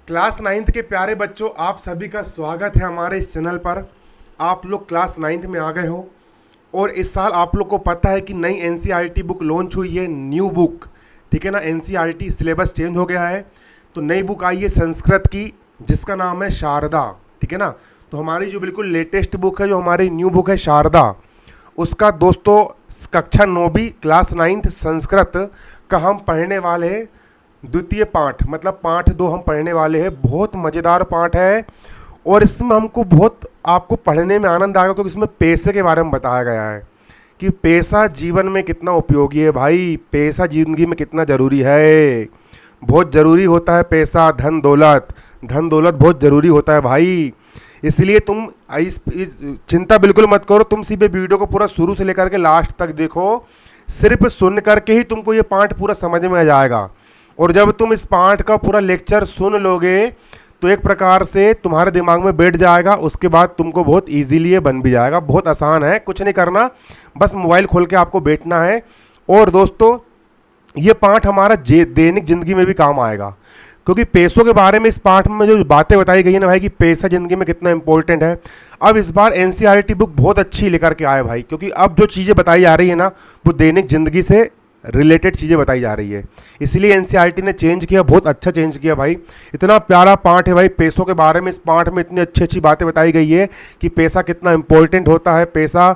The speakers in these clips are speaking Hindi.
क्लास नाइन्थ के प्यारे बच्चों, आप सभी का स्वागत है हमारे इस चैनल पर। आप लोग क्लास नाइन्थ में आ गए हो और इस साल आप लोग को पता है कि नई एनसीईआरटी बुक लॉन्च हुई है, न्यू बुक। ठीक है ना, एनसीईआरटी सिलेबस चेंज हो गया है तो नई बुक आई है संस्कृत की, जिसका नाम है शारदा। ठीक है ना, तो हमारी जो बिल्कुल लेटेस्ट बुक है, जो हमारी न्यू बुक है शारदा, उसका दोस्तों कक्षा 9वीं क्लास नाइन्थ संस्कृत का हम पढ़ने वाले हैं द्वितीय पाठ, मतलब पाठ 2 हम पढ़ने वाले हैं। बहुत मज़ेदार पाठ है और इसमें हमको बहुत आपको पढ़ने में आनंद आएगा, क्योंकि इसमें पैसे के बारे में बताया गया है कि पैसा जीवन में कितना उपयोगी है। भाई पैसा ज़िंदगी में कितना ज़रूरी है, बहुत ज़रूरी होता है पैसा। धन दौलत, धन दौलत बहुत ज़रूरी होता है भाई। इसलिए तुम इस चिंता बिल्कुल मत करो, तुम सीधे वीडियो को पूरा शुरू से लेकर के लास्ट तक देखो। सिर्फ सुन करके ही तुमको ये पाठ पूरा समझ में आ जाएगा, और जब तुम इस पाठ का पूरा लेक्चर सुन लोगे तो एक प्रकार से तुम्हारे दिमाग में बैठ जाएगा। उसके बाद तुमको बहुत इजीली ये बन भी जाएगा। बहुत आसान है, कुछ नहीं करना, बस मोबाइल खोल के आपको बैठना है। और दोस्तों ये पाठ हमारा दैनिक ज़िंदगी में भी काम आएगा, क्योंकि पैसों के बारे में इस पाठ में जो बातें बताई गई है ना भाई, कि पैसा ज़िंदगी में कितना इंपॉर्टेंट है। अब इस बार एनसीईआरटी बुक बहुत अच्छी लेकर के आए भाई, क्योंकि अब जो चीज़ें बताई जा रही है ना, वो दैनिक ज़िंदगी से रिलेटेड चीज़ें बताई जा रही है। इसलिए एनसीईआरटी ने चेंज किया, बहुत अच्छा चेंज किया भाई। इतना प्यारा पाठ है भाई, पैसों के बारे में इस पाठ में इतनी अच्छी अच्छी बातें बताई गई है कि पैसा कितना इंपॉर्टेंट होता है। पैसा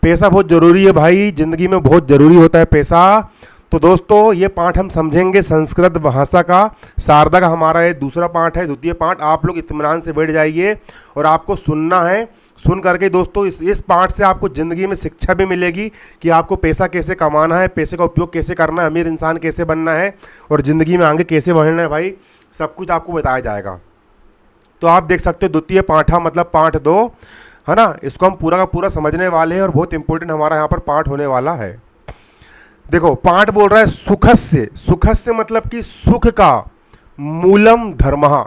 पैसा बहुत ज़रूरी है भाई, ज़िंदगी में बहुत ज़रूरी होता है पैसा। तो दोस्तों ये पाठ हम समझेंगे संस्कृत भाषा का, शारदा का हमारा ये दूसरा पाठ है, द्वितीय पाठ। आप लोग इत्मीनान से बैठ जाइए और आपको सुनना है। सुन करके दोस्तों इस पाठ से आपको ज़िंदगी में शिक्षा भी मिलेगी कि आपको पैसा कैसे कमाना है, पैसे का उपयोग कैसे करना है, अमीर इंसान कैसे बनना है और ज़िंदगी में आगे कैसे बढ़ना है भाई, सब कुछ आपको बताया जाएगा। तो आप देख सकते हो द्वितीय पाठा मतलब पाठ 2 है ना, इसको हम पूरा का पूरा समझने वाले हैं और बहुत इंपॉर्टेंट हमारा यहाँ पर पाठ होने वाला है। देखो पाठ बोल रहा है सुखस्य। सुखस्य मतलब कि सुख का मूलम धर्मः।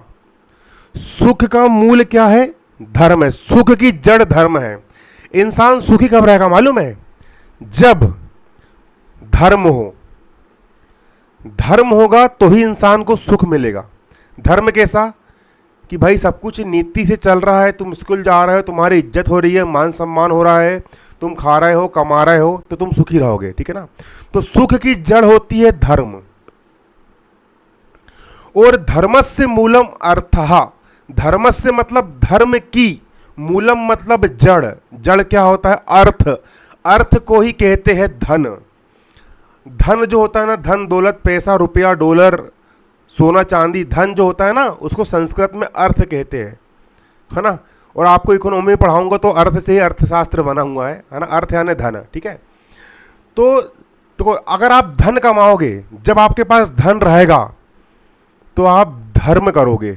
सुख का मूल क्या है? धर्म है। सुख की जड़ धर्म है। इंसान सुखी कब रहेगा मालूम है? जब धर्म हो। धर्म होगा तो ही इंसान को सुख मिलेगा। धर्म कैसा? कि भाई सब कुछ नीति से चल रहा है, तुम स्कूल जा रहे हो, तुम्हारी इज्जत हो रही है, मान सम्मान हो रहा है, तुम खा रहे हो, कमा रहे हो, तो तुम सुखी रहोगे। ठीक है ना, तो सुख की जड़ होती है धर्म। और धर्मस्य मूलम अर्थः। धर्मस्य मतलब धर्म की, मूलम मतलब जड़। जड़ क्या होता है? अर्थ। अर्थ को ही कहते हैं धन। धन जो होता है ना, धन दौलत, पैसा, रुपया, डॉलर, सोना चांदी, धन जो होता है ना, उसको संस्कृत में अर्थ कहते हैं, है ना। और आपको इकोनॉमी में पढ़ाऊंगा तो अर्थ से ही अर्थशास्त्र बना हुआ है ना। अर्थ यानी धन। ठीक है, तो अगर आप धन कमाओगे, जब आपके पास धन रहेगा तो आप धर्म करोगे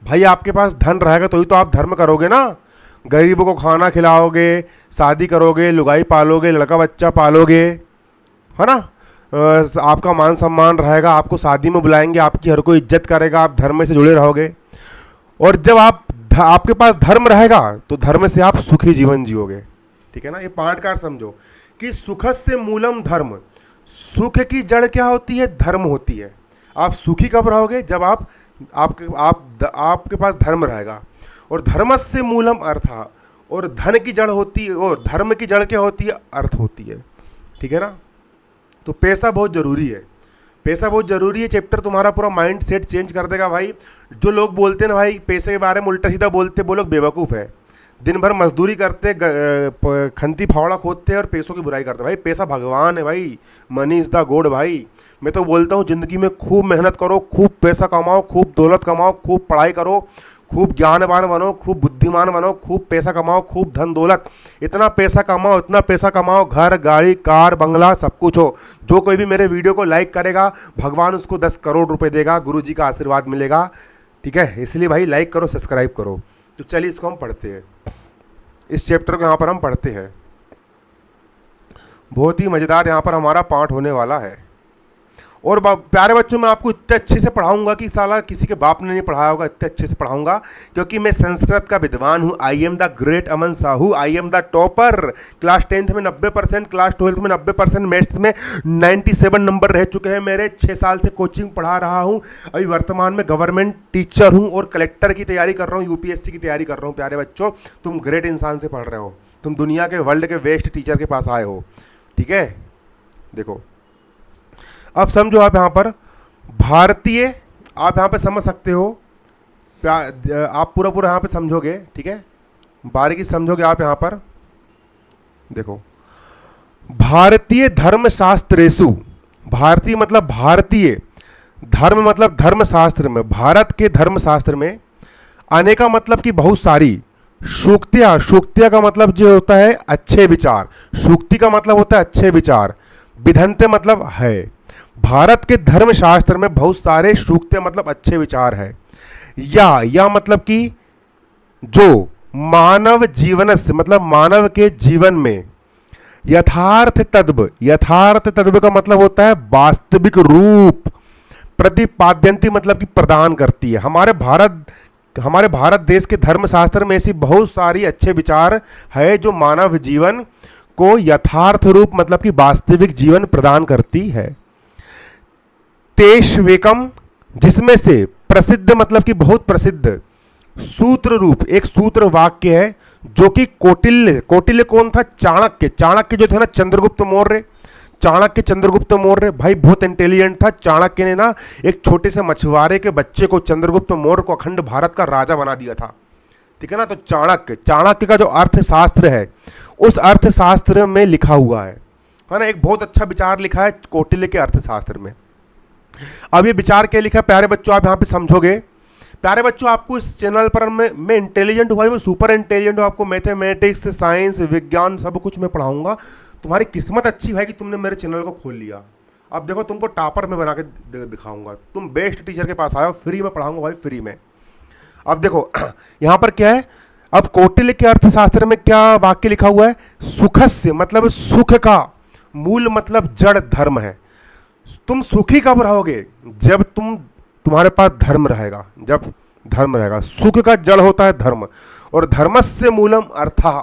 भाई। आपके पास धन रहेगा तो ही तो आप धर्म करोगे ना। गरीबों को खाना खिलाओगे, शादी करोगे, लुगाई पालोगे, लड़का बच्चा पालोगे, है ना। आपका मान सम्मान रहेगा, आपको शादी में बुलाएंगे, आपकी हर कोई इज्जत करेगा, आप धर्म से जुड़े रहोगे। और जब आपके पास धर्म रहेगा तो धर्म से आप सुखी जीवन जियोगे। ठीक है ना, ये पाठ का समझो कि सुखस्य मूलम धर्म। सुख की जड़ क्या होती है? धर्म होती है। आप सुखी कब रहोगे? जब आपके पास धर्म रहेगा। और धर्मस्य मूलम अर्थ। और धन की जड़ होती है, और धर्म की जड़ क्या होती है? अर्थ होती है। ठीक है ना, तो पैसा बहुत ज़रूरी है। पैसा बहुत ज़रूरी है। चैप्टर तुम्हारा पूरा माइंड सेट चेंज कर देगा भाई। जो लोग बोलते हैं ना भाई पैसे के बारे में उल्टा सीधा बोलते, वो लोग बेवकूफ़ है। दिन भर मजदूरी करते, खंती फावड़ा खोदते और पैसों की बुराई करते। भाई पैसा भगवान है भाई, मनी इज़ द गॉड भाई। मैं तो बोलता हूँ ज़िंदगी में खूब मेहनत करो, खूब पैसा कमाओ, खूब दौलत कमाओ, खूब पढ़ाई करो, खूब ज्ञानवान बनो, खूब बुद्धिमान बनो, खूब पैसा कमाओ, खूब धन दौलत, इतना पैसा कमाओ, इतना पैसा कमाओ, घर गाड़ी कार बंगला सब कुछ हो। जो कोई भी मेरे वीडियो को लाइक करेगा, भगवान उसको 10 करोड़ रुपए देगा, गुरुजी का आशीर्वाद मिलेगा। ठीक है, इसलिए भाई लाइक करो, सब्सक्राइब करो। तो चलिए इसको हम पढ़ते हैं, इस चैप्टर को यहाँ पर हम पढ़ते हैं। बहुत ही मज़ेदार यहाँ पर हमारा पाठ होने वाला है। और प्यारे बच्चों मैं आपको इतने अच्छे से पढ़ाऊंगा कि साला किसी के बाप ने नहीं पढ़ाया होगा, इतने अच्छे से पढ़ाऊंगा क्योंकि मैं संस्कृत का विद्वान हूँ। I am the great Aman Sahu, I am the topper. Class 10th में 90%, क्लास 12th में 90%, मैथ्स में 97 नंबर रह चुके हैं मेरे। 6 साल से कोचिंग पढ़ा रहा हूँ। अभी वर्तमान में गवर्नमेंट टीचर हूँ और कलेक्टर की तैयारी कर रहा हूँ, यूपीएससी की तैयारी कर रहा हूँ। प्यारे बच्चों तुम ग्रेट इंसान से पढ़ रहे हो, तुम दुनिया के वर्ल्ड के बेस्ट टीचर के पास आए हो, ठीक है। देखो अब समझो आप यहाँ पर भारतीय, आप यहाँ पे समझ सकते हो, आप पूरा पूरा यहाँ पे समझोगे, ठीक है, बारीकी समझोगे आप यहाँ पर। देखो भारतीय धर्मशास्त्रेषु, भारतीय मतलब भारतीय, धर्म मतलब धर्मशास्त्र में, भारत के धर्मशास्त्र में अनेका मतलब कि बहुत सारी, सूक्तियाँ, सूक्तियाँ का मतलब जो होता है अच्छे विचार, सूक्ति का मतलब होता है अच्छे विचार, विधन्ते मतलब है। भारत के धर्मशास्त्र में बहुत सारे सूक्तियाँ मतलब अच्छे विचार है। या मतलब कि जो मानव जीवन से मतलब मानव के जीवन में यथार्थ तत्व, यथार्थ तत्व का मतलब होता है वास्तविक रूप, प्रतिपाद्यंती मतलब कि प्रदान करती है। हमारे भारत देश के धर्मशास्त्र में ऐसी बहुत सारी अच्छे विचार है जो मानव जीवन को यथार्थ रूप मतलब कि वास्तविक जीवन प्रदान करती है। तेष्वेकम, जिसमें से प्रसिद्ध मतलब कि बहुत प्रसिद्ध, सूत्र रूप एक सूत्र वाक्य है जो कि कौटिल्य, कौटिल्य कौन था? चाणक्य, चाणक्य जो थे ना चंद्रगुप्त मौर्य, चाणक्य चंद्रगुप्त मौर्य भाई बहुत इंटेलिजेंट था। चाणक्य ने ना एक छोटे से मछुआरे के बच्चे को, चंद्रगुप्त मौर्य को अखंड भारत का राजा बना दिया था, ठीक है ना। तो चाणक्य का जो अर्थशास्त्र है उस अर्थशास्त्र में लिखा हुआ है ना, एक बहुत अच्छा विचार लिखा है कौटिल्य के अर्थशास्त्र में। अब ये विचार क्या लिखा है प्यारे बच्चों, आप यहाँ पे समझोगे। प्यारे बच्चों आपको इस चैनल पर मैं इंटेलिजेंट हूँ भाई, मैं सुपर इंटेलिजेंट हूँ। आपको मैथमेटिक्स, साइंस, विज्ञान सब कुछ मैं पढ़ाऊंगा। तुम्हारी किस्मत अच्छी भाई कि तुमने मेरे चैनल को खोल लिया। अब देखो तुमको टॉपर में बना के दिखाऊंगा, तुम बेस्ट टीचर के पास आए हो, फ्री में पढ़ाऊंगा भाई, फ्री में। अब देखो यहाँ पर क्या है, अब कौटिल्य के अर्थशास्त्र में क्या वाक्य लिखा हुआ है? सुखस्य मतलब सुख का, मूल मतलब जड़ धर्म है। तुम सुखी कब रहोगे? जब तुम्हारे पास धर्म रहेगा, जब धर्म रहेगा। सुख का जड़ होता है धर्म, और धर्मस्य मूलम अर्थः,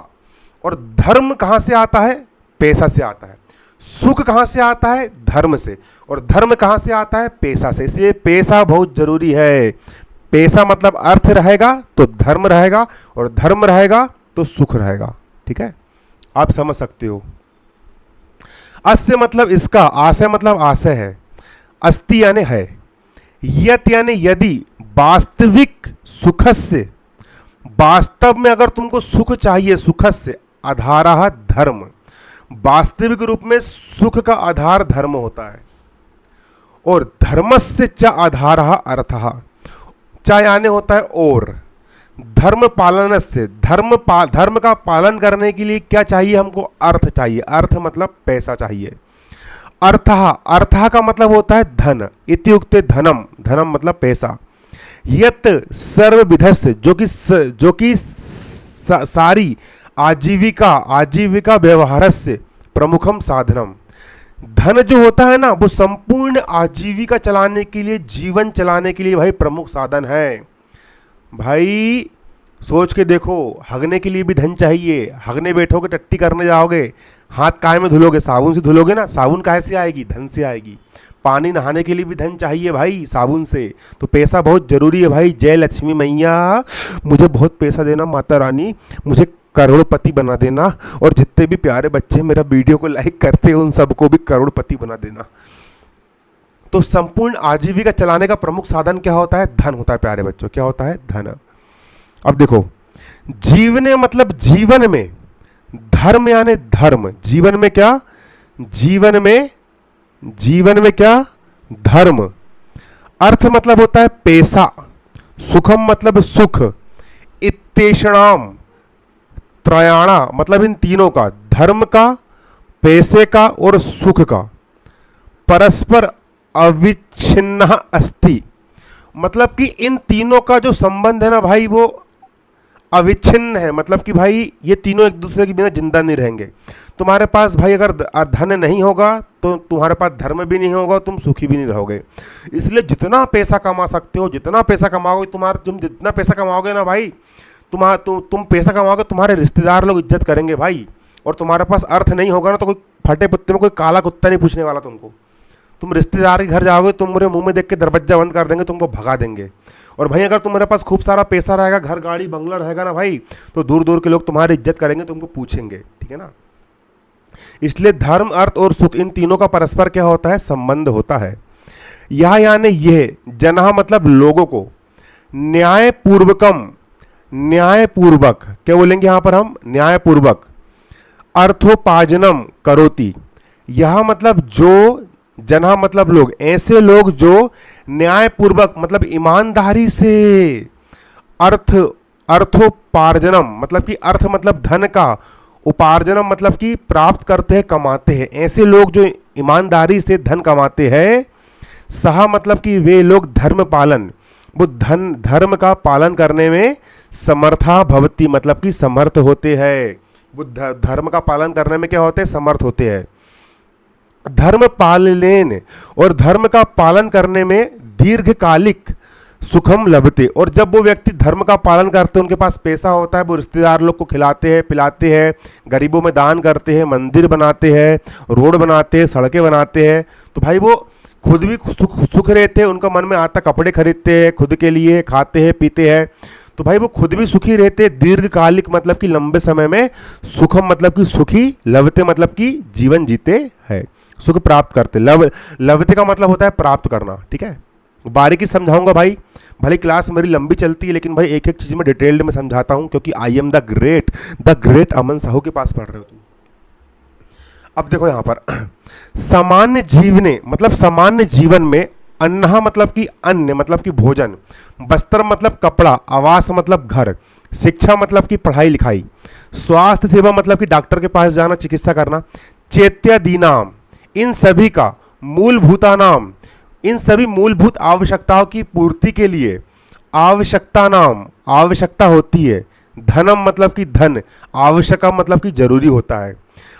और धर्म कहाँ से आता है? पैसा से आता है। सुख कहाँ से आता है? धर्म से। और धर्म कहाँ से आता है? पैसा से। इसलिए पैसा बहुत जरूरी है। पैसा मतलब अर्थ रहेगा तो धर्म रहेगा, और धर्म रहेगा तो सुख रहेगा, ठीक है, आप समझ सकते हो। अस्य मतलब इसका, आशय मतलब आशय है, अस्ति यानी है, यत यानी यदि, वास्तविक सुखस्य, वास्तव में अगर तुमको सुख चाहिए, सुखस्य आधारः धर्म, वास्तविक रूप में सुख का आधार धर्म होता है। और धर्मस्य च आधारः अर्थः, च यानी होता है और, धर्म पालन से, धर्म का पालन करने के लिए क्या चाहिए हमको? अर्थ चाहिए। अर्थ मतलब पैसा चाहिए। अर्थः का मतलब होता है धन, इत्युक्ते धनम, धनम मतलब पैसा। यत सर्वविधस्य, जो कि सारी आजीविका व्यवहारस्य प्रमुखम साधनम, धन जो होता है ना वो संपूर्ण आजीविका चलाने के लिए, जीवन चलाने के लिए भाई प्रमुख साधन है। भाई सोच के देखो, हगने के लिए भी धन चाहिए। हगने बैठोगे, टट्टी करने जाओगे, हाथ काहे में धुलोगे? साबुन से धुलोगे ना। साबुन काहे से आएगी? धन से आएगी। पानी नहाने के लिए भी धन चाहिए भाई, साबुन से। तो पैसा बहुत जरूरी है भाई। जय लक्ष्मी मैया, मुझे बहुत पैसा देना, माता रानी मुझे करोड़पति बना देना, और जितने भी प्यारे बच्चे मेरा वीडियो को लाइक करते हैं उन सबको भी करोड़पति बना देना। तो संपूर्ण आजीविका चलाने का प्रमुख साधन क्या होता है? धन होता है प्यारे बच्चों। क्या होता है? धन। अब देखो, जीवने मतलब जीवन में, धर्म यानी धर्म, जीवन में क्या? जीवन में क्या? धर्म। अर्थ मतलब होता है पैसा, सुखम मतलब सुख, इत्तेषणाम त्रयाणा मतलब इन तीनों का, धर्म का, पैसे का और सुख का, परस्पर अविच्छिन्न अस्ति, मतलब कि इन तीनों का जो संबंध है ना भाई वो अविच्छिन्न है, मतलब कि भाई ये तीनों एक दूसरे के बिना जिंदा नहीं रहेंगे। तुम्हारे पास भाई अगर धन नहीं होगा तो तुम्हारे पास धर्म भी नहीं होगा, तुम सुखी भी नहीं रहोगे। इसलिए जितना पैसा कमा सकते हो, जितना पैसा कमाओगे, तुम जितना पैसा कमाओगे ना भाई, तुम पैसा कमाओगे, तुम्हारे रिश्तेदार लोग इज्जत करेंगे भाई। और तुम्हारे पास अर्थ नहीं होगा ना तो कोई फटे कुत्ते में कोई काला कुत्ता नहीं पूछने वाला तुमको। तुम रिश्तेदार के घर जाओगे, तुम मेरे मुंह में देख के दरवाजा बंद कर देंगे, तुमको भगा देंगे। और भाई अगर तुम्हारे पास खूब सारा पैसा रहेगा, घर गाड़ी बंगला रहेगा ना भाई, तो दूर दूर के लोग तुम्हारी इज्जत करेंगे, तुमको पूछेंगे, ठीक है ना। इसलिए धर्म, अर्थ और सुख, इन तीनों का परस्पर क्या होता है, संबंध होता है। यह यानी यह जनः मतलब लोगों को न्यायपूर्वकम, न्यायपूर्वक क्या बोलेंगे यहां पर हम, न्यायपूर्वक अर्थोपार्जनम करोति। यह मतलब जो, जना मतलब लोग, ऐसे लोग जो न्यायपूर्वक मतलब ईमानदारी से अर्थोपार्जनम मतलब कि अर्थ मतलब धन का, उपार्जनम मतलब कि प्राप्त करते हैं, कमाते हैं। ऐसे लोग जो ईमानदारी से धन कमाते हैं, सह मतलब कि वे लोग धर्म पालन, वो धर्म का पालन करने में समर्था भवती मतलब कि समर्थ होते हैं। वो धर्म का पालन करने में क्या होते हैं, समर्थ होते हैं। धर्म पालनेन, और धर्म का पालन करने में दीर्घकालिक सुखम लभते। और जब वो व्यक्ति धर्म का पालन करते हैं, उनके पास पैसा होता है, वो रिश्तेदार लोग को खिलाते हैं, पिलाते हैं, गरीबों में दान करते हैं, मंदिर बनाते हैं, रोड बनाते हैं, सड़कें बनाते हैं, तो भाई वो खुद भी सुख रहते हैं, उनका मन में आता, कपड़े खरीदते हैं खुद के लिए, खाते हैं पीते हैं, तो भाई वो खुद भी सुखी रहते। दीर्घकालिक मतलब कि लंबे समय में, सुखम मतलब कि सुखी, लभते मतलब कि जीवन जीते हैं, सुख प्राप्त करते। लभते का मतलब होता है प्राप्त करना, ठीक है। बारीकी समझाऊंगा भाई, भले क्लास मेरी लंबी चलती है, लेकिन भाई एक एक चीज में डिटेल्ड में समझाता हूं, क्योंकि आई एम द ग्रेट अमन साहू के पास पढ़ रहे हो तुम। अब देखो यहां पर सामान्य जीवने मतलब सामान्य जीवन में, अन्नहा मतलब कि अन्न मतलब कि भोजन, वस्त्र मतलब कपड़ा, आवास मतलब घर, शिक्षा मतलब कि पढ़ाई लिखाई, स्वास्थ्य सेवा मतलब कि डॉक्टर के पास जाना, चिकित्सा करना, चेत्यादीनाम इन सभी का, मूलभूता नाम इन सभी मूलभूत आवश्यकताओं की पूर्ति के लिए आवश्यकता नाम आवश्यकता होती है। धनम मतलब कि धन, आवश्यक मतलब कि जरूरी होता है।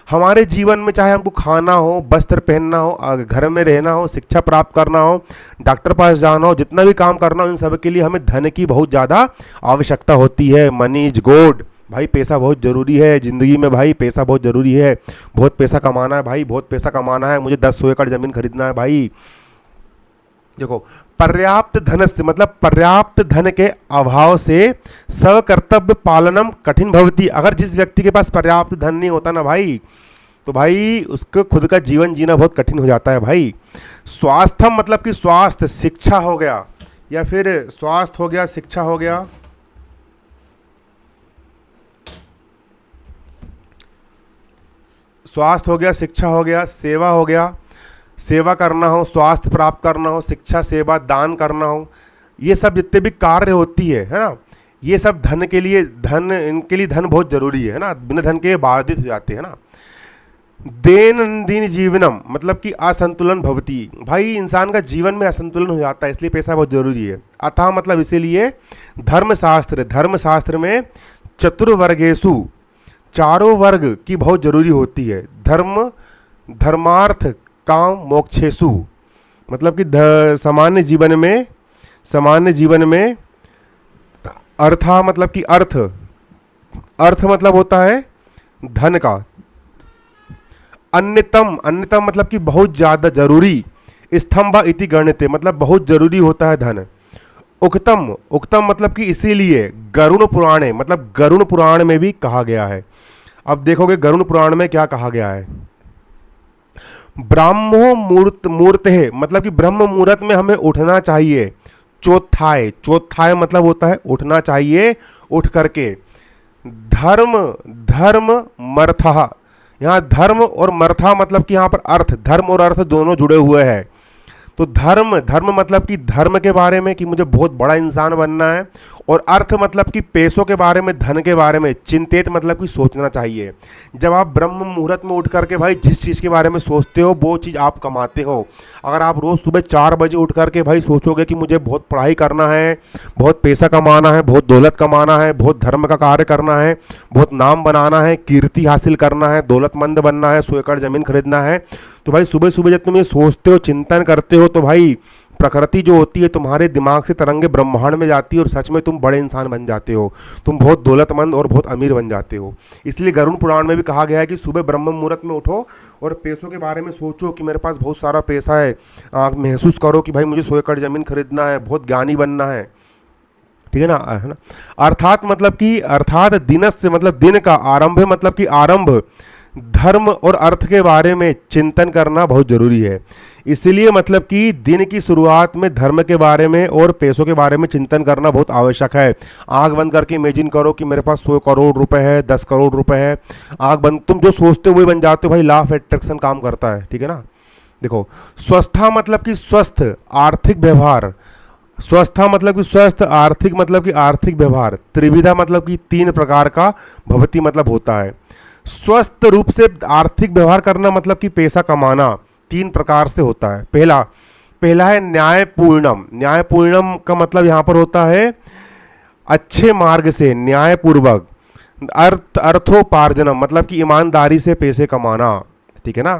हमारे जीवन में चाहे हमको खाना हो, वस्त्र पहनना हो, घर में रहना हो, शिक्षा प्राप्त करना हो, डॉक्टर पास जाना हो, जितना भी काम करना हो, इन सब के लिए हमें धन की बहुत ज़्यादा आवश्यकता होती है। मनी इज गॉड, भाई पैसा बहुत ज़रूरी है ज़िंदगी में, भाई पैसा बहुत ज़रूरी है, बहुत पैसा कमाना है भाई, बहुत पैसा कमाना है, मुझे 10 एकड़ ज़मीन खरीदना है भाई। देखो पर्याप्त धन से मतलब पर्याप्त धन के अभाव से स्वकर्तव्य पालनम कठिन भवती। अगर जिस व्यक्ति के पास पर्याप्त धन नहीं होता ना भाई, तो भाई उसको खुद का जीवन जीना बहुत कठिन हो जाता है भाई। स्वास्थ्यम मतलब कि स्वास्थ्य, शिक्षा हो गया, या फिर स्वास्थ्य हो गया, शिक्षा हो गया, स्वास्थ्य हो गया, शिक्षा हो गया, सेवा हो गया, सेवा करना हो, स्वास्थ्य प्राप्त करना हो, शिक्षा, सेवा, दान करना हो, ये सब जितने भी कार्य होती है ना, ये सब धन के लिए, धन इनके लिए धन बहुत जरूरी है ना, बिना धन के बाधित हो जाते हैं ना। दैनंदिन जीवनम मतलब कि असंतुलन भवती, भाई इंसान का जीवन में असंतुलन हो जाता है, इसलिए पैसा बहुत जरूरी है। अतः मतलब इसीलिए धर्मशास्त्र, धर्मशास्त्र में चतुर्वर्गेषु, चारों वर्ग की बहुत जरूरी होती है। धर्म, धर्मार्थ, काम, मोक्षेषु मतलब कि सामान्य जीवन में अर्था मतलब कि अर्थ, अर्थ मतलब होता है धन का। अन्यतम, अन्यतम मतलब कि बहुत ज्यादा जरूरी, स्तंभ इति गण्यते मतलब बहुत जरूरी होता है धन। उक्तम, उक्तम मतलब कि इसीलिए गरुड़ पुराणे मतलब गरुड़ पुराण में भी कहा गया है। अब देखोगे गरुड़ पुराण में क्या कहा गया है, ब्राह्मो मूर्त है मतलब कि ब्रह्म मुहूर्त में हमें उठना चाहिए। चौथाय, चौथाय मतलब होता है उठना चाहिए, उठ करके। धर्म, धर्म मर्था, यहाँ धर्म और मर्था मतलब कि यहाँ पर अर्थ, धर्म और अर्थ दोनों जुड़े हुए हैं। तो धर्म, धर्म मतलब कि धर्म के बारे में कि मुझे बहुत बड़ा इंसान बनना है, और अर्थ मतलब कि पैसों के बारे में, धन के बारे में, चिंतित मतलब कि सोचना चाहिए। जब आप ब्रह्म मुहूर्त में उठ करके भाई जिस चीज़ के बारे में सोचते हो वो चीज़ आप कमाते हो। अगर आप रोज़ सुबह 4 बजे उठ करके भाई सोचोगे कि मुझे बहुत पढ़ाई करना है, बहुत पैसा कमाना है, बहुत दौलत कमाना है, बहुत धर्म का कार्य करना है, बहुत नाम बनाना है, कीर्ति हासिल करना है, दौलतमंद बनना है, 100 एकड़ ज़मीन खरीदना है, तो भाई सुबह सुबह जब तुम ये सोचते हो, चिंतन करते हो, तो भाई प्रकृति जो होती है तुम्हारे दिमाग से तरंगे ब्रह्मांड में जाती है और सच में तुम बड़े इंसान बन जाते हो, तुम बहुत दौलतमंद और बहुत अमीर बन जाते हो। इसलिए गरुड़ पुराण में भी कहा गया है कि सुबह ब्रह्म मुहूर्त में उठो और पैसों के बारे में सोचो कि मेरे पास बहुत सारा पैसा है। महसूस करो कि भाई मुझे 100 एकड़ ज़मीन खरीदना है, बहुत ज्ञानी बनना है, ठीक है ना। अर्थात दिनस्य मतलब दिन का, आरंभ मतलब कि आरंभ, धर्म और अर्थ के बारे में चिंतन करना बहुत जरूरी है। इसलिए मतलब कि दिन की शुरुआत में धर्म के बारे में और पैसों के बारे में चिंतन करना बहुत आवश्यक है। आंख बंद करके इमेजिन करो कि मेरे पास 100 करोड़ रुपए है, 10 करोड़ रुपए है। आंख बंद, तुम जो सोचते हो वही बन जाते हो भाई। लॉ ऑफ अट्रैक्शन काम करता है, ठीक है ना। देखो, स्वस्था मतलब कि स्वस्थ आर्थिक व्यवहार, स्वस्था मतलब कि स्वस्थ, आर्थिक मतलब कि आर्थिक व्यवहार, त्रिविधा मतलब कि 3 प्रकार का भवती मतलब होता है। स्वस्थ रूप से आर्थिक व्यवहार करना मतलब कि पैसा कमाना 3 प्रकार से होता है। पहला है न्यायपूर्णम। न्यायपूर्णम का मतलब यहाँ पर होता है अच्छे मार्ग से, न्यायपूर्वक। अर्थोपार्जनम मतलब कि ईमानदारी से पैसे कमाना, ठीक है ना।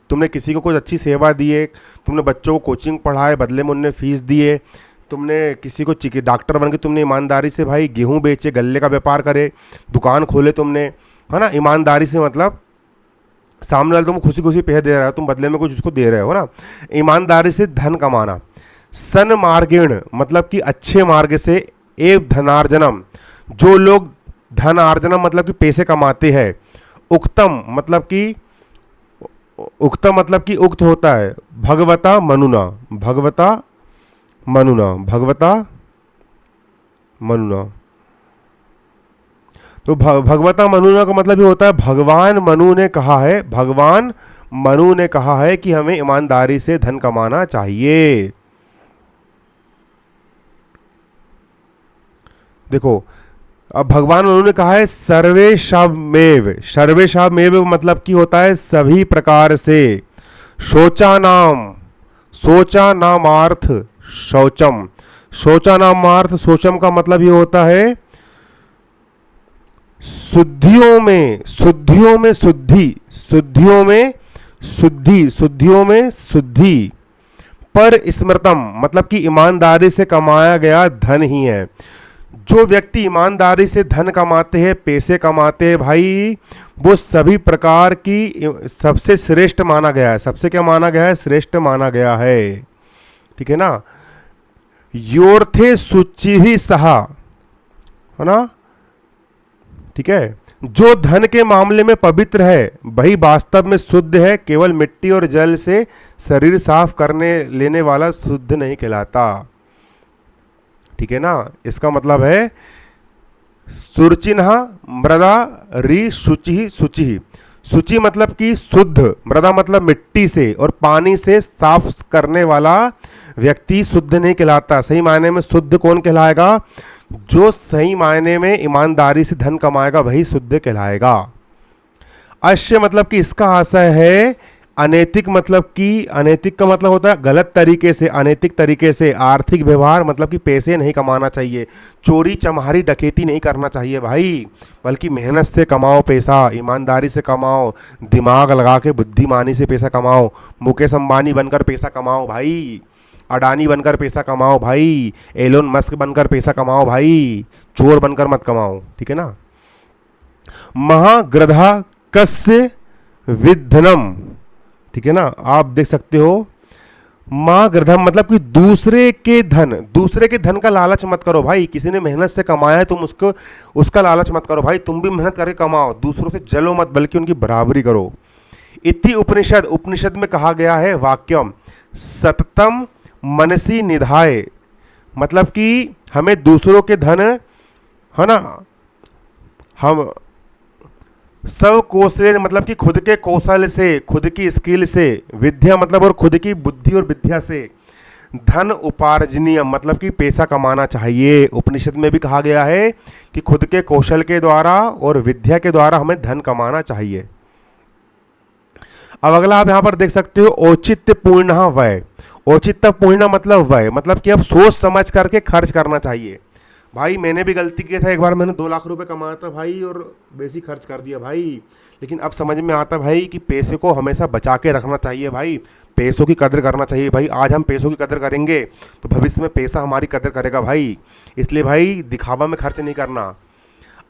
तुमने किसी को कुछ अच्छी सेवा दी है, तुमने बच्चों को कोचिंग पढ़ाए, बदले में उन्हें फीस दिए, तुमने किसी को डॉक्टर बन के तुमने ईमानदारी से भाई गेहूं बेचे, गल्ले का व्यापार करे, दुकान खोले तुमने, है ना। ईमानदारी से मतलब सामने वाले तुमको खुशी खुशी पैसे दे रहा है, तुम बदले में कुछ उसको दे रहे हो ना। ईमानदारी से धन कमाना। सन्मार्गेण मतलब कि अच्छे मार्ग से। एव धनार्जनम, जो लोग धन अर्जनम मतलब कि पैसे कमाते हैं। उक्तम मतलब कि उक्त होता है। भगवता मनुना, भगवता मनुना, भगवता मनुना। तो भगवता मनुना का मतलब ये होता है भगवान मनु ने कहा है, भगवान मनु ने कहा है कि हमें ईमानदारी से धन कमाना चाहिए। देखो, अब भगवान उन्होंने कहा है सर्वेशामेव। सर्वेशामेव मतलब कि होता है सभी प्रकार से। शोचानाम, शोचानामार्थ शौचम। शोचानामार्थ शौचम का मतलब ये होता है शुद्धियों में, शुद्धियों में शुद्धि, शुद्धियों में शुद्धि, शुद्धियों में शुद्धि। पर स्मृतम मतलब कि ईमानदारी से कमाया गया धन ही है। जो व्यक्ति ईमानदारी से धन कमाते हैं, पैसे कमाते हैं भाई, वो सभी प्रकार की सबसे श्रेष्ठ माना गया है। सबसे क्या माना गया है? श्रेष्ठ माना गया है, ठीक है ना। योर्थे शुचि ही सहा, है ना, ठीक है। जो धन के मामले में पवित्र है वही वास्तव में शुद्ध है। केवल मिट्टी और जल से शरीर साफ करने लेने वाला शुद्ध नहीं कहलाता, ठीक है ना। इसका मतलब है सुरचिन्ह मृदा रि शुचि। शुचि, शुचि मतलब कि शुद्ध, मृदा मतलब मिट्टी से, और पानी से साफ करने वाला व्यक्ति शुद्ध नहीं कहलाता। सही मायने में शुद्ध कौन कहलाएगा? जो सही मायने में ईमानदारी से धन कमाएगा वही शुद्ध कहलाएगा। अश्य मतलब कि इसका आशय है। अनैतिक मतलब कि, अनैतिक का मतलब होता है गलत तरीके से, अनैतिक तरीके से। आर्थिक व्यवहार मतलब कि पैसे नहीं कमाना चाहिए, चोरी चमारी डकैती नहीं करना चाहिए भाई, बल्कि मेहनत से कमाओ पैसा, ईमानदारी से कमाओ, दिमाग लगा के बुद्धिमानी से पैसा कमाओ। मुकेश अंबानी बनकर पैसा कमाओ भाई, अडानी बनकर पैसा कमाओ भाई, एलोन मस्क बनकर पैसा कमाओ भाई, चोर बनकर मत कमाओ, ठीक है ना। महाग्रधा कस्य विद्धनम, ठीक है ना। आप देख सकते हो महाग्रधम मतलब कि दूसरे के धन का लालच मत करो भाई। किसी ने मेहनत से कमाया है, तुम उसका लालच मत करो भाई। तुम भी मेहनत करके कमाओ, दूसरों से जलो मत बल्कि उनकी बराबरी करो। इति उपनिषद में कहा गया है वाक्यम सततम मनसी निधाय, मतलब कि हमें दूसरों के धन, है ना, हम सब कौशल मतलब कि खुद के कौशल से, खुद की स्किल से, विद्या मतलब और खुद की बुद्धि और विद्या से धन उपार्जनीय मतलब कि पैसा कमाना चाहिए। उपनिषद में भी कहा गया है कि खुद के कौशल के द्वारा और विद्या के द्वारा हमें धन कमाना चाहिए। अब अगला आप यहां पर देख सकते हो औचित्य पूर्ण व्यय। औचित्य पूर्ण मतलब व्यय मतलब कि अब सोच समझ करके खर्च करना चाहिए। भाई मैंने भी गलती की था, एक बार मैंने 2 लाख रुपए कमाया था भाई और बेसी खर्च कर दिया भाई। लेकिन अब समझ में आता भाई कि पैसे को हमेशा बचा के रखना चाहिए भाई, पैसों की कदर करना चाहिए भाई। आज हम पैसों की कदर करेंगे तो भविष्य में पैसा हमारी कदर करेगा भाई। इसलिए भाई दिखावा में खर्च नहीं करना।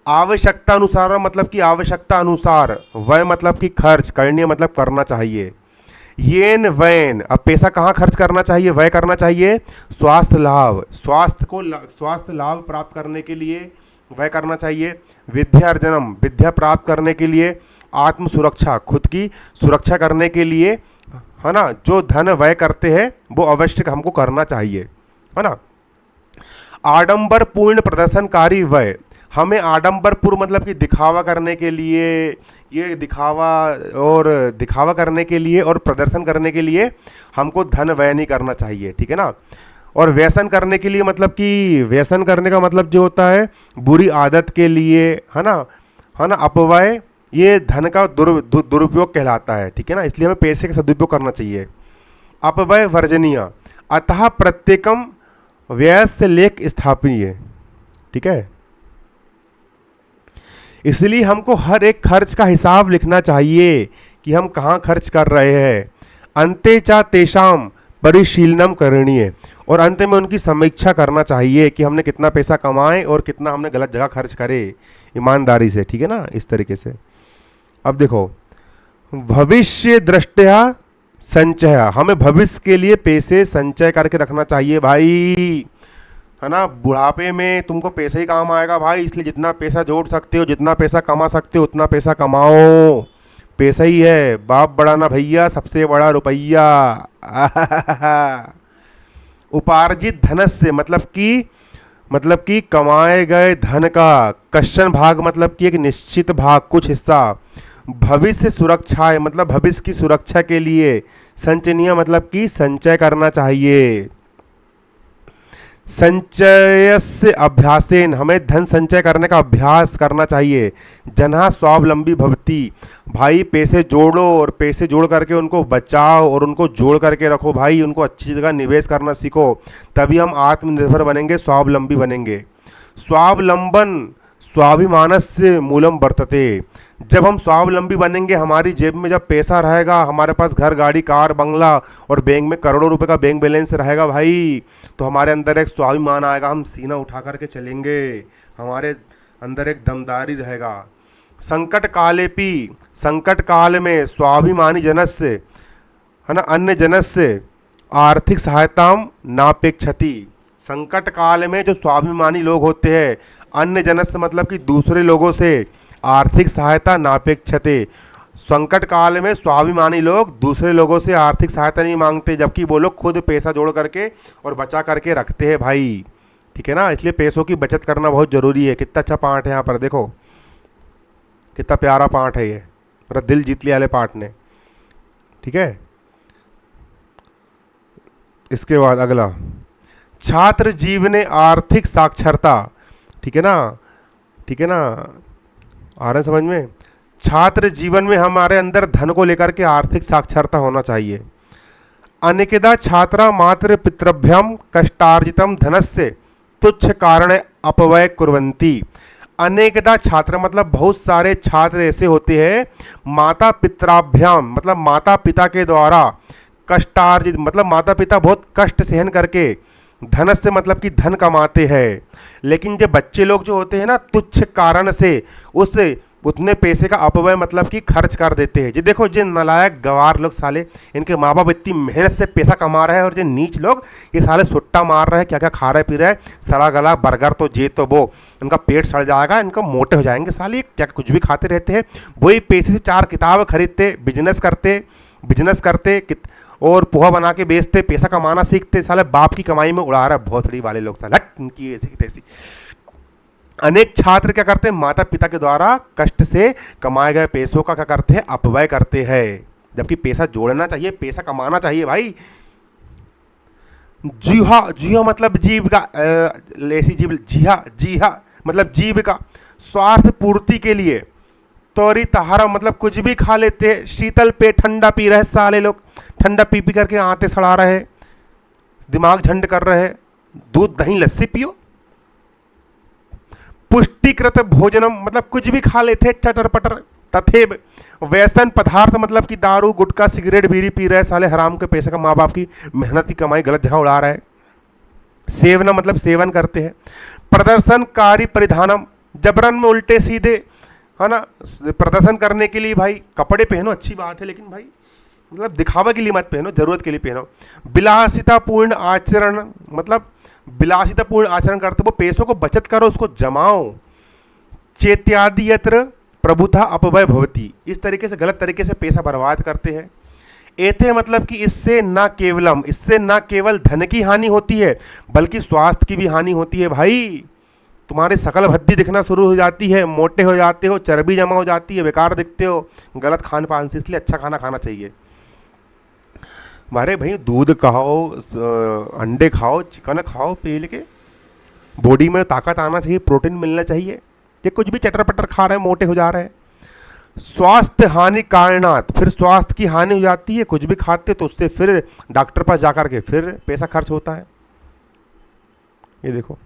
आवश्यकता अनुसार मतलब कि आवश्यकता अनुसार, व्यय मतलब कि खर्च, करनीय मतलब करना चाहिए। येन वैन, अब पैसा कहाँ खर्च करना चाहिए, व्यय करना चाहिए। स्वास्थ्य लाभ, स्वास्थ्य लाभ प्राप्त करने के लिए व्यय करना चाहिए। विद्या अर्जनम, विद्या प्राप्त करने के लिए। आत्म सुरक्षा, खुद की सुरक्षा करने के लिए, है ना। जो धन व्यय करते हैं वो अवश्य हमको करना चाहिए, है ना। आडंबर पूर्ण प्रदर्शनकारी व्यय, हमें आडंबरपूर्ण मतलब कि दिखावा करने के लिए, ये दिखावा करने के लिए और प्रदर्शन करने के लिए हमको धन व्यय नहीं करना चाहिए, ठीक है ना। और व्यसन करने के लिए मतलब कि व्यसन करने का मतलब जो होता है बुरी आदत के लिए, है ना, अपव्यय ये धन का दुरुपयोग कहलाता है, ठीक है ना। इसलिए हमें पैसे का सदुपयोग करना चाहिए। अपव्यय वर्जनीय, अतः प्रत्येकम व्ययस्य लेख स्थापनीय, ठीक है। इसलिए हमको हर एक खर्च का हिसाब लिखना चाहिए कि हम कहाँ खर्च कर रहे हैं। अंते चा तेषाम परिशीलनम करणीय, और अंत में उनकी समीक्षा करना चाहिए कि हमने कितना पैसा कमाए और कितना हमने गलत जगह खर्च करे, ईमानदारी से, ठीक है ना, इस तरीके से। अब देखो भविष्य दृष्टया संचय, हमें भविष्य के लिए पैसे संचय करके रखना चाहिए भाई, है ना। बुढ़ापे में तुमको पैसा ही काम आएगा भाई, इसलिए जितना पैसा जोड़ सकते हो, जितना पैसा कमा सकते हो उतना पैसा कमाओ। पैसा ही है बाप बड़ा ना भैया, सबसे बड़ा रुपया। उपार्जित धनस्य मतलब कि कमाए गए धन का कश्चन भाग मतलब कि एक निश्चित भाग, कुछ हिस्सा भविष्य सुरक्षा है मतलब भविष्य की सुरक्षा के लिए। संचयनीय मतलब कि संचय करना चाहिए। संचयस्य अभ्यासेन, हमें धन संचय करने का अभ्यास करना चाहिए। जहाँ स्वावलंबी भवती, भाई पैसे जोड़ो और पैसे जोड़ करके उनको बचाओ और उनको जोड़ करके रखो भाई, उनको अच्छी जगह निवेश करना सीखो, तभी हम आत्मनिर्भर बनेंगे, स्वावलंबी बनेंगे। स्वावलंबन स्वाभिमानस्य मूलम वर्तते, जब हम स्वावलंबी बनेंगे, हमारी जेब में जब पैसा रहेगा, हमारे पास घर गाड़ी कार बंगला और बैंक में करोड़ों रुपए का बैंक बैलेंस रहेगा भाई, तो हमारे अंदर एक स्वाभिमान आएगा, हम सीना उठा करके चलेंगे, हमारे अंदर एक दमदारी रहेगा। संकट कालेपि, संकट काल में स्वाभिमानी जनस्य, है ना, अन्य जनस्य आर्थिक सहायता नापेक्षति, संकट काल में जो स्वाभिमानी लोग होते हैं, अन्य जनस्य मतलब कि दूसरे लोगों से आर्थिक सहायता नापेक्षते, संकट काल में स्वाभिमानी लोग दूसरे लोगों से आर्थिक सहायता नहीं मांगते, जबकि वो लोग खुद पैसा जोड़ करके और बचा करके रखते हैं भाई, ठीक है ना। इसलिए पैसों की बचत करना बहुत ज़रूरी है। कितना अच्छा पाठ है यहाँ पर, देखो कितना प्यारा पाठ है ये, मेरा दिल जीत लिया वाले पाठ ने, ठीक है। इसके बाद अगला छात्र जीवने आर्थिक साक्षरता, ठीक है ना, ठीक है ना, आ रहा है समझ में। छात्र जीवन में हमारे अंदर धन को लेकर के आर्थिक साक्षरता होना चाहिए। अनेकदा छात्रा मात्र पितृभ्यम कष्टार्जितम धनस्य तुच्छ कारण अपव्यय कुर्वन्ति, अनेकदा छात्र मतलब बहुत सारे छात्र ऐसे होते हैं, माता पितराभ्याम मतलब माता पिता के द्वारा, कष्टार्जित मतलब माता पिता बहुत कष्ट सहन करके, धनस्य मतलब कि धन कमाते हैं, लेकिन जो बच्चे लोग जो होते हैं ना, तुच्छ कारण से उतने पैसे का अपव्यय मतलब कि खर्च कर देते हैं। जी देखो, जो नालायक गवार लोग साले, इनके माँ बाप इतनी मेहनत से पैसा कमा रहे हैं, और जो नीच लोग ये साले सुट्टा मार रहे हैं, क्या क्या खा रहे पी रहे हैं, सड़ा गला बर्गर तो जे तो वो, इनका पेट सड़ जाएगा, इनका मोटे हो जाएंगे साले, क्या कुछ भी खाते रहते हैं। वही पैसे से 4 किताब खरीदते, बिजनेस करते और पोहा बना के बेचते, पैसा कमाना सीखते, साले बाप की कमाई में उड़ा रहा है भोसड़ी वाले लोग साले, हट इनकी ऐसी की तैसी। अनेक छात्र क्या करते हैं, माता पिता के द्वारा कष्ट से कमाए गए पैसों का क्या करते हैं, अपव्यय करते हैं, जबकि पैसा जोड़ना चाहिए, पैसा कमाना चाहिए भाई। जी हाँ मतलब जीविका, ऐसी जीव, जी हाँ मतलब जीविका, स्वार्थ पूर्ति के लिए त्वरित आहार मतलब कुछ भी खा लेते हैं, शीतल पे ठंडा पी रहे साले लोग, ठंडा पी पी करके आते सड़ा रहे, दिमाग झंड कर रहे, दूध दही लस्सी पियो। पुष्टिकृत भोजनम मतलब कुछ भी खा लेते चटर पटर, तथेव व्यसन पदार्थ मतलब कि दारू गुटखा सिगरेट बीड़ी पी रहे साले, हराम के पैसे का, माँ बाप की मेहनत की कमाई गलत जगह उड़ा रहा है। सेवना मतलब सेवन करते हैं। प्रदर्शनकारी परिधानम जबरन में उल्टे सीधे, है ना, प्रदर्शन करने के लिए भाई कपड़े पहनो अच्छी बात है, लेकिन भाई मतलब दिखावा के लिए मत पहनो, जरूरत के लिए पहनो। विलासितापूर्ण आचरण मतलब विलासितापूर्ण आचरण करते वो पैसों को बचत करो, उसको जमाओ। चेत्यादि यत्र प्रभुता अपव्यय भवती, इस तरीके से गलत तरीके से पैसा बर्बाद करते हैं। एथे मतलब कि इससे न केवल धन की हानि होती है बल्कि स्वास्थ्य की भी हानि होती है भाई। तुम्हारे शकल भद्दी दिखना शुरू हो जाती है, मोटे हो जाते हो, चर्बी जमा हो जाती है, बेकार दिखते हो गलत खान पान से। इसलिए अच्छा खाना खाना चाहिए। हमारे भाई दूध खाओ, अंडे खाओ, चिकन खाओ, पी के बॉडी में ताकत आना चाहिए, प्रोटीन मिलना चाहिए। ये कुछ भी चटर पटर खा रहे हैं, मोटे हो जा रहे हैं। स्वास्थ्य हानि कारणात, फिर स्वास्थ्य की हानि हो जाती है, कुछ भी खाते तो उससे फिर डॉक्टर पास जाकर के फिर पैसा खर्च होता है। ये देखो,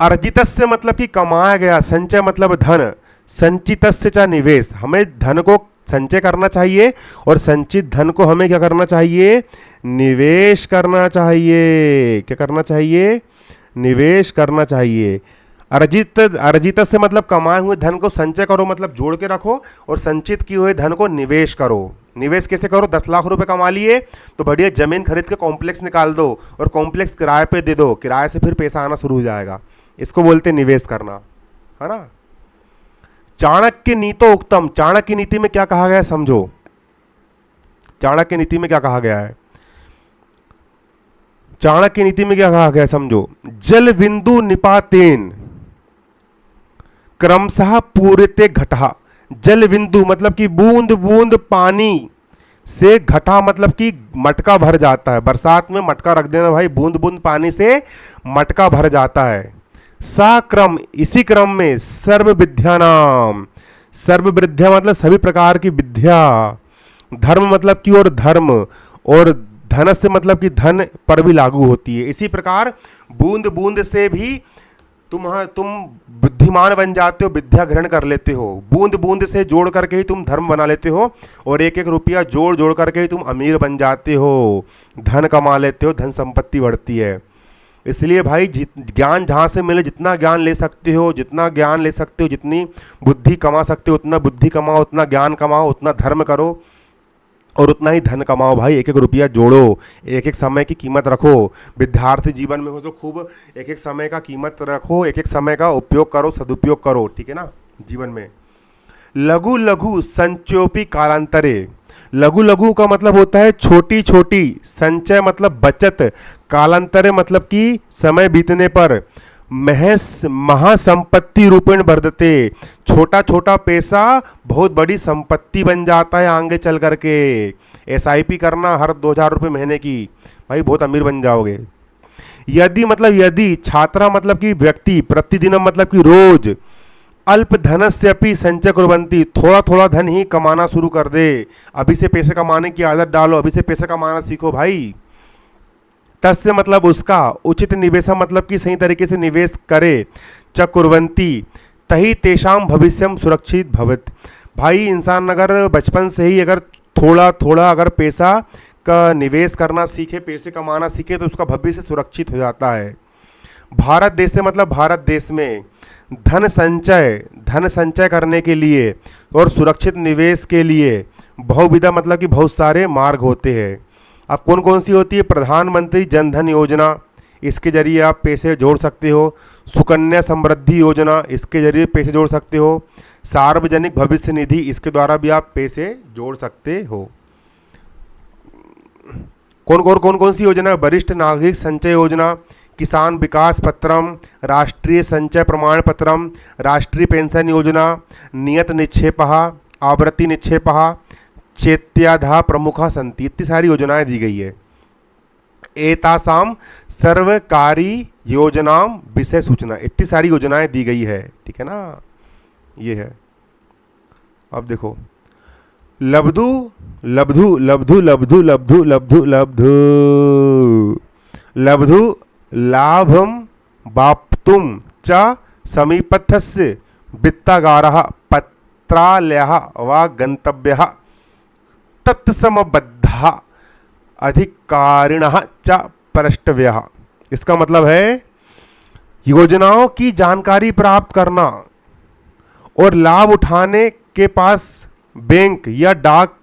अर्जितस्य मतलब कि कमाया गया, संचय मतलब धन, संचितस्य च निवेश, हमें धन को संचय करना चाहिए और संचित धन को हमें क्या करना चाहिए, निवेश करना चाहिए। क्या करना चाहिए, निवेश करना चाहिए। अर्जित से मतलब कमाए हुए धन को संचय करो मतलब जोड़ के रखो, और संचित किए हुए धन को निवेश करो। निवेश कैसे करो, 10 लाख रुपए कमा लिए तो बढ़िया जमीन खरीद के कॉम्प्लेक्स निकाल दो और कॉम्प्लेक्स किराए पे दे दो, किराए से फिर पैसा आना शुरू हो जाएगा। इसको बोलते निवेश करना, है ना। चाणक्य नीतो उक्तम, चाणक्य नीति में क्या कहा गया है समझो। चाणक्य नीति में क्या कहा गया है, चाणक्य नीति में क्या कहा गया है समझो। जल बिंदु निपातेन क्रमशः पूरिते घटा, जल बिंदु मतलब कि बूंद बूंद पानी से घटा मतलब कि मटका भर जाता है। बरसात में मटका रख देना भाई, बूंद बूंद पानी से मटका भर जाता है। सा क्रम, इसी क्रम में सर्व विद्या नाम, सर्व विद्या मतलब सभी प्रकार की विद्या, धर्म मतलब कि और धर्म, और धन से मतलब कि धन पर भी लागू होती है। इसी प्रकार बूंद बूंद से भी तुम बुद्धिमान बन जाते हो, विद्या ग्रहण कर लेते हो। बूंद बूंद से जोड़ करके ही तुम धर्म बना लेते हो, और एक एक रुपया जोड़ जोड़ करके ही तुम अमीर बन जाते हो, धन कमा लेते हो, धन संपत्ति बढ़ती है। इसलिए भाई ज्ञान जहाँ से मिले, जितना ज्ञान ले सकते हो, जितना ज्ञान ले सकते हो, जितनी बुद्धि कमा सकते हो उतना बुद्धि कमाओ, उतना ज्ञान कमाओ, उतना धर्म करो और उतना ही धन कमाओ भाई। एक एक रुपया जोड़ो, एक एक समय की कीमत रखो। विद्यार्थी जीवन में हो तो खूब एक एक समय का कीमत रखो, एक एक समय का उपयोग करो, सदुपयोग करो, ठीक है ना। जीवन में लघु लघु संचयोपि कालांतरे, लघु लघु का मतलब होता है छोटी छोटी, संचय मतलब बचत, कालांतरे मतलब कि समय बीतने पर, महस महासंपत्ति रूपेण वर्धते, छोटा छोटा पैसा बहुत बड़ी संपत्ति बन जाता है आगे चल करके। एसआईपी करना हर 2000 रुपये महीने की, भाई बहुत अमीर बन जाओगे। यदि मतलब यदि, छात्रा मतलब कि व्यक्ति, प्रतिदिन मतलब कि रोज, अल्प धनस्यपि संचय कुर्वन्ति, थोड़ा थोड़ा धन ही कमाना शुरू कर दे। अभी से पैसे कमाने की आदत डालो, अभी से पैसे कमाना सीखो भाई। तस्य मतलब उसका, उचित निवेश मतलब कि सही तरीके से निवेश करे, च कुर्वन्ति तही तेषाम भविष्यम सुरक्षित भवत। भाई इंसान अगर बचपन से ही अगर थोड़ा थोड़ा अगर पैसा का निवेश करना सीखे, पैसे कमाना सीखे, तो उसका भविष्य सुरक्षित हो जाता है। भारत देश से मतलब भारत देश में धन संचय करने के लिए और सुरक्षित निवेश के लिए बहुविधा मतलब कि बहुत सारे मार्ग होते हैं। अब कौन कौन सी होती है, प्रधानमंत्री जन धन योजना, इसके जरिए आप पैसे जोड़ सकते हो। सुकन्या समृद्धि योजना, इसके जरिए पैसे जोड़ सकते हो। सार्वजनिक भविष्य निधि, इसके द्वारा भी आप पैसे जोड़ सकते हो। कौन कौन सी योजना, वरिष्ठ नागरिक संचय योजना, किसान विकास पत्रम, राष्ट्रीय संचय प्रमाण पत्रम, राष्ट्रीय पेंशन योजना, नियत निक्षेपः, आवृत्ति निक्षेपः, चेत्याधा प्रमुखा संति, इतनी सारी योजनाएं दी गई है। एतासाम सर्वकारी योजनाम विषय सूचना, इतनी सारी योजनाएं दी गई है, ठीक है ना, ये है। अब देखो लब्धु लब्धु लब्धु लब्धु लब्धु लब्धु लब्धु लब्धु लाभम वाप्तुम च समीपस्थस्य वित्तागारः पत्रालयः वा गंतव्यः तत्समबद्धः अधिकारिणः च प्रष्टव्यः। इसका मतलब है योजनाओं की जानकारी प्राप्त करना और लाभ उठाने के पास बैंक या डाक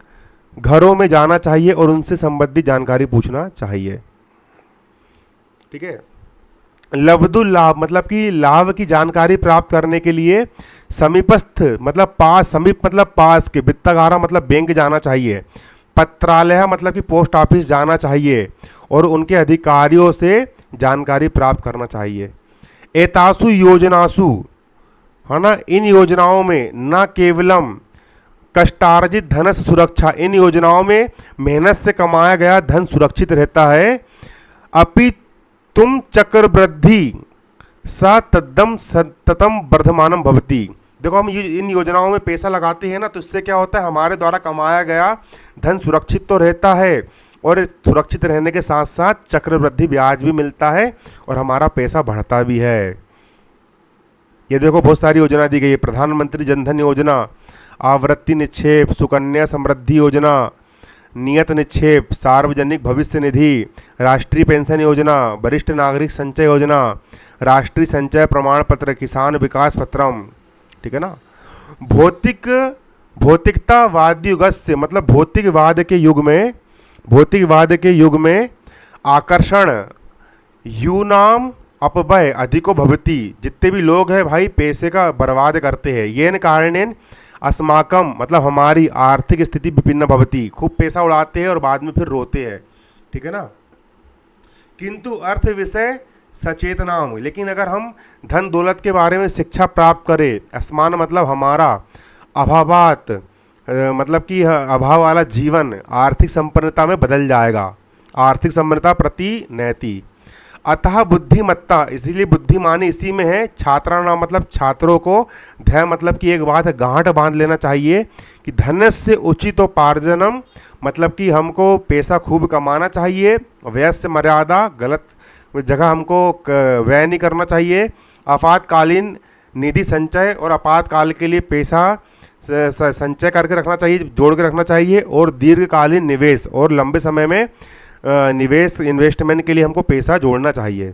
घरों में जाना चाहिए और उनसे संबंधित जानकारी पूछना चाहिए, ठीक है। लब्धु लाभ मतलब कि लाभ की जानकारी प्राप्त करने के लिए समीपस्थ मतलब पास, समीप मतलब पास के, वित्तागारा मतलब बैंक जाना चाहिए, पत्रालय मतलब कि पोस्ट ऑफिस जाना चाहिए और उनके अधिकारियों से जानकारी प्राप्त करना चाहिए। एतासु योजनासु, है ना, इन योजनाओं में न केवलम कष्टार्जित धन सुरक्षा, इन योजनाओं में मेहनत से कमाया गया धन सुरक्षित रहता है, अपि तुम चक्रवृद्धि सा तद्दम सततम वर्धमानम भवति। देखो हम इन योजनाओं में पैसा लगाते हैं ना, तो इससे क्या होता है, हमारे द्वारा कमाया गया धन सुरक्षित तो रहता है और सुरक्षित रहने के साथ साथ चक्रवृद्धि ब्याज भी मिलता है और हमारा पैसा बढ़ता भी है। ये देखो बहुत सारी योजना दी गई है, प्रधानमंत्री जनधन योजना, आवृत्ति निक्षेप, सुकन्या समृद्धि योजना, नियत निक्षेप, सार्वजनिक भविष्य निधि, राष्ट्रीय पेंशन योजना, वरिष्ठ नागरिक संचय योजना, राष्ट्रीय संचय प्रमाण पत्र, किसान विकास पत्रम, ठीक है ना। भौतिकतावादी युग से मतलब भौतिकवाद के युग में आकर्षण यूनाम अपव्यय अधिको भवति, जितने भी लोग हैं भाई पैसे का बर्बाद करते हैं, येन कारणेन अस्माकम मतलब हमारी आर्थिक स्थिति विभिन्न भवति, खूब पैसा उड़ाते हैं और बाद में फिर रोते हैं, ठीक है ना। किंतु अर्थ विषय सचेतनाम, लेकिन अगर हम धन दौलत के बारे में शिक्षा प्राप्त करें, असमान मतलब हमारा, अभावात मतलब कि अभाव वाला जीवन आर्थिक संपन्नता में बदल जाएगा, आर्थिक संपन्नता प्रति नैति। अतः बुद्धिमत्ता, इसीलिए बुद्धिमानी इसी में है। छात्राणाम मतलब छात्रों को, ध्यान मतलब कि एक बात है, गांठ बांध लेना चाहिए कि धन से उचितोपार्जनम मतलब कि हमको पैसा खूब कमाना चाहिए, व्यय से मर्यादा, गलत जगह हमको व्यय नहीं करना चाहिए, आपातकालीन निधि संचय और आपातकाल के लिए पैसा संचय करके रखना चाहिए, जोड़ के रखना चाहिए, और दीर्घकालीन निवेश और लंबे समय में निवेश इन्वेस्टमेंट के लिए हमको पैसा जोड़ना चाहिए।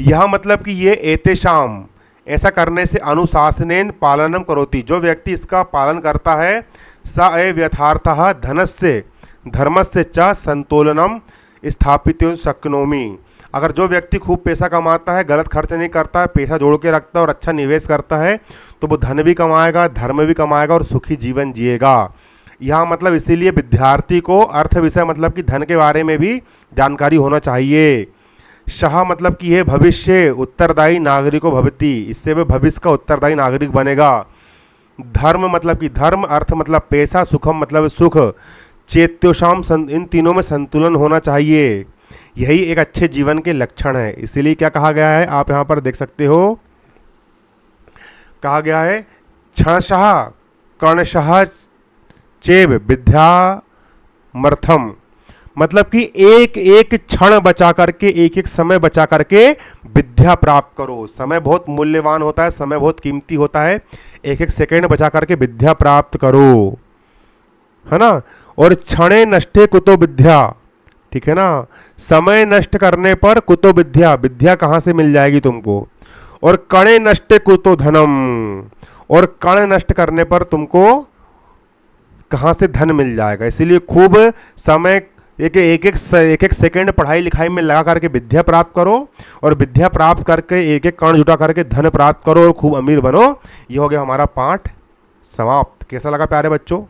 यह मतलब कि ये एतेषाम ऐसा करने से अनुशासनेन पालनम करोति, जो व्यक्ति इसका पालन करता है, स अव्यथार्थः धनस्य धर्मस्य च संतोलनम स्थापित शक्नोमि, अगर जो व्यक्ति खूब पैसा कमाता है, गलत खर्च नहीं करता है, पैसा जोड़ के रखता है और अच्छा निवेश करता है, तो वो धन भी कमाएगा, धर्म भी कमाएगा और सुखी जीवन जिएगा। यहाँ मतलब इसीलिए विद्यार्थी को अर्थ विषय मतलब कि धन के बारे में भी जानकारी होना चाहिए। शाह मतलब कि ये भविष्य उत्तरदायी नागरिको भवति, इससे वह भविष्य का उत्तरदायी नागरिक बनेगा। धर्म मतलब कि धर्म, अर्थ मतलब पैसा, सुखम मतलब सुख, चेत्योषाम इन तीनों में संतुलन होना चाहिए, यही एक अच्छे जीवन के लक्षण है। इसीलिए क्या कहा गया है, आप यहाँ पर देख सकते हो, कहा गया है क्षणशः कर्णशः चेव विद्यामर्थम, मतलब कि एक एक क्षण बचा करके, एक एक समय बचा करके विद्या प्राप्त करो। समय बहुत मूल्यवान होता है, समय बहुत कीमती होता है, एक एक सेकंड बचा करके विद्या प्राप्त करो, है ना। और क्षणे नष्टे कुतो विद्या, ठीक है ना, समय नष्ट करने पर कुतो विद्या, विद्या कहाँ से मिल जाएगी तुमको। और कणे नष्टे कुतो धनम, और कण नष्ट करने पर तुमको कहाँ से धन मिल जाएगा। इसीलिए खूब समय एक एक सेकंड पढ़ाई लिखाई में लगा करके विद्या प्राप्त करो, और विद्या प्राप्त करके एक एक कण जुटा करके धन प्राप्त करो और खूब अमीर बनो। ये हो गया हमारा पाठ समाप्त। कैसा लगा प्यारे बच्चों?